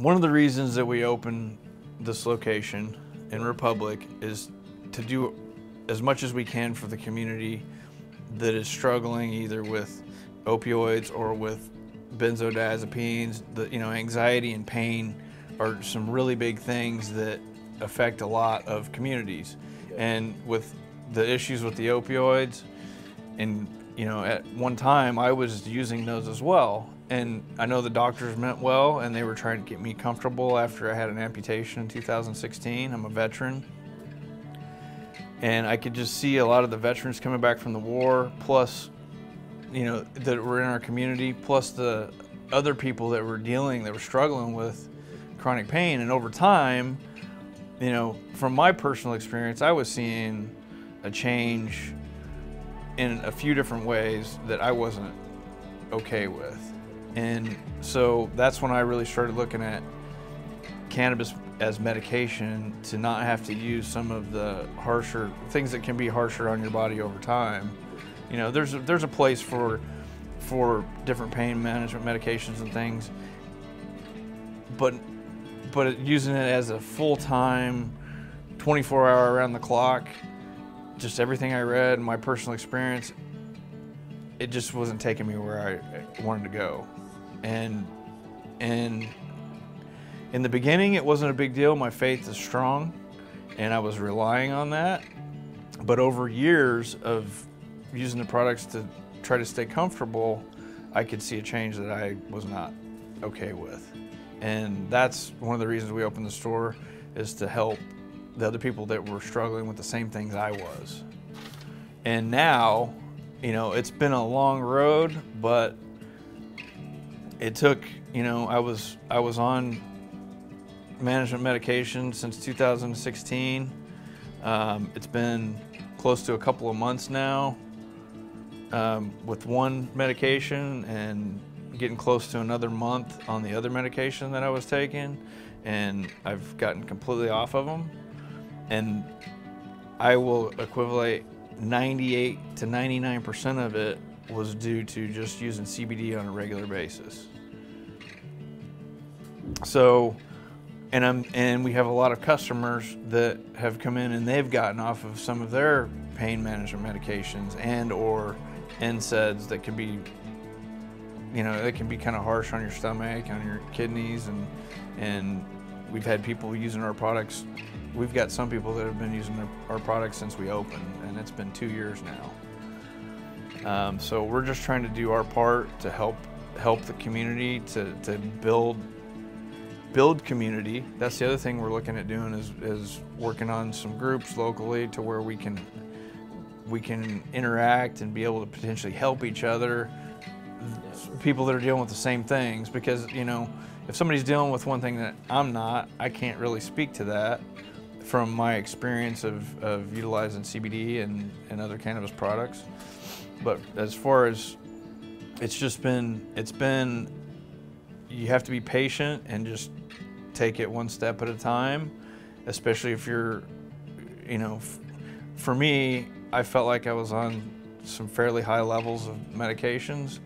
One of the reasons that we opened this location in Republic is to do as much as we can for the community that is struggling either with opioids or with benzodiazepines. Anxiety and pain are some really big things that affect a lot of communities. And with the issues with the opioids, and at one time I was using those as well. And I know the doctors meant well, and they were trying to get me comfortable after I had an amputation in 2016. I'm a veteran. And I could just see a lot of the veterans coming back from the war, plus, that were in our community, plus the other people that were struggling with chronic pain. And over time, from my personal experience, I was seeing a change in a few different ways that I wasn't okay with. And so that's when I really started looking at cannabis as medication, to not have to use some of the harsher things that can be harsher on your body over time. There's a place for different pain management medications and things, but using it as a full-time, 24-hour around the clock, just everything I read and my personal experience, it just wasn't taking me where I wanted to go. And in the beginning, it wasn't a big deal. My faith is strong, and I was relying on that. But over years of using the products to try to stay comfortable, I could see a change that I was not okay with. And that's one of the reasons we opened the store, is to help the other people that were struggling with the same things I was. And now, it's been a long road, but it took, I was on management medication since 2016. It's been close to a couple of months now with one medication, and getting close to another month on the other medication that I was taking, and I've gotten completely off of them. And I will equivalent 98 to 99% of it was due to just using CBD on a regular basis. So, and we have a lot of customers that have come in and they've gotten off of some of their pain management medications and or NSAIDs that can be, they can be kind of harsh on your stomach, on your kidneys, and we've had people using our products. We've got some people that have been using our products since we opened, and it's been 2 years now. So we're just trying to do our part to help the community, to build community. That's the other thing we're looking at doing, is working on some groups locally to where we can interact and be able to potentially help each other, people that are dealing with the same things. Because if somebody's dealing with one thing that I'm not, I can't really speak to that from my experience of utilizing CBD and other cannabis products. But as far as it's been, you have to be patient and just take it one step at a time, especially if you're, for me, I felt like I was on some fairly high levels of medications,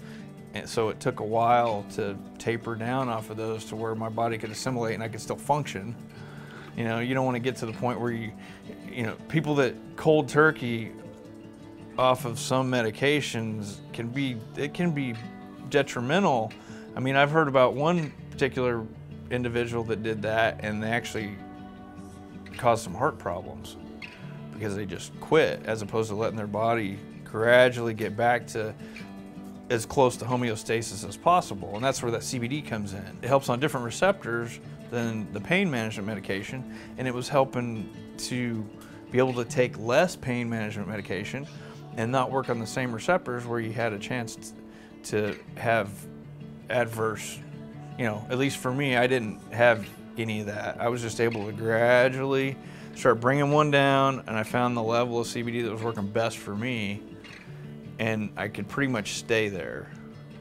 and so it took a while to taper down off of those to where my body could assimilate and I could still function. You don't want to get to the point where people that cold turkey off of some medications can be detrimental. I mean, I've heard about one particular individual that did that, and they actually caused some heart problems because they just quit, as opposed to letting their body gradually get back to as close to homeostasis as possible. And that's where that CBD comes in. It helps on different receptors than the pain management medication, and it was helping to be able to take less pain management medication and not work on the same receptors where you had a chance to have adverse, at least for me, I didn't have any of that. I was just able to gradually start bringing one down, and I found the level of CBD that was working best for me, and I could pretty much stay there.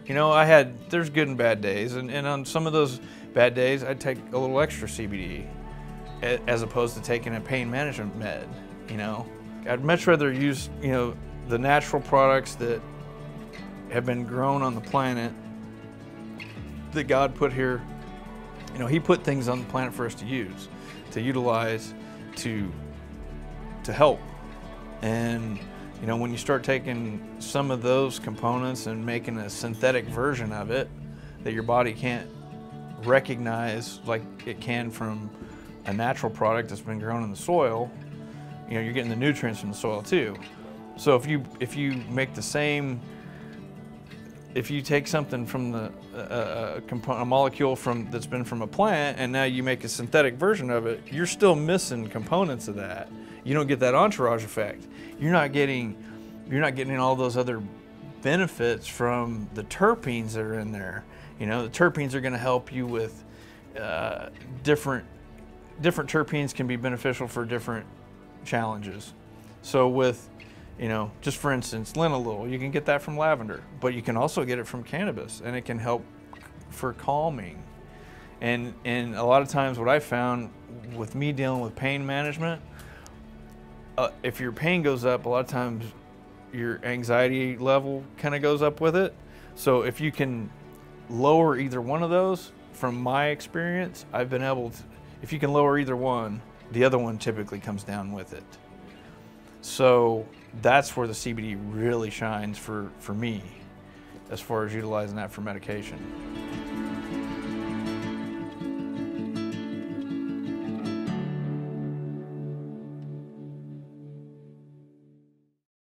There's good and bad days, and on some of those bad days, I'd take a little extra CBD as opposed to taking a pain management med, I'd much rather use, the natural products that have been grown on the planet that God put here You know, he put things on the planet for us to use, to utilize, to help. And you know, when you start taking some of those components and making a synthetic version of it that your body can't recognize like it can from a natural product that's been grown in the soil, you know, you're getting the nutrients from the soil too. So if you make the same, if you take something from the a molecule that's been from a plant, and now you make a synthetic version of it, you're still missing components of that. You don't get that entourage effect. You're not getting all those other benefits from the terpenes that are in there. You know, the terpenes are going to help you with different terpenes can be beneficial for different challenges. So with, you know, just for instance, linalool, you can get that from lavender, but you can also get it from cannabis, and it can help for calming. And a lot of times what I found with me dealing with pain management, if your pain goes up, a lot of times your anxiety level kind of goes up with it. So if you can lower either one of those, from my experience, I've been able to, if you can lower either one, the other one typically comes down with it. So that's where the CBD really shines for me, as far as utilizing that for medication.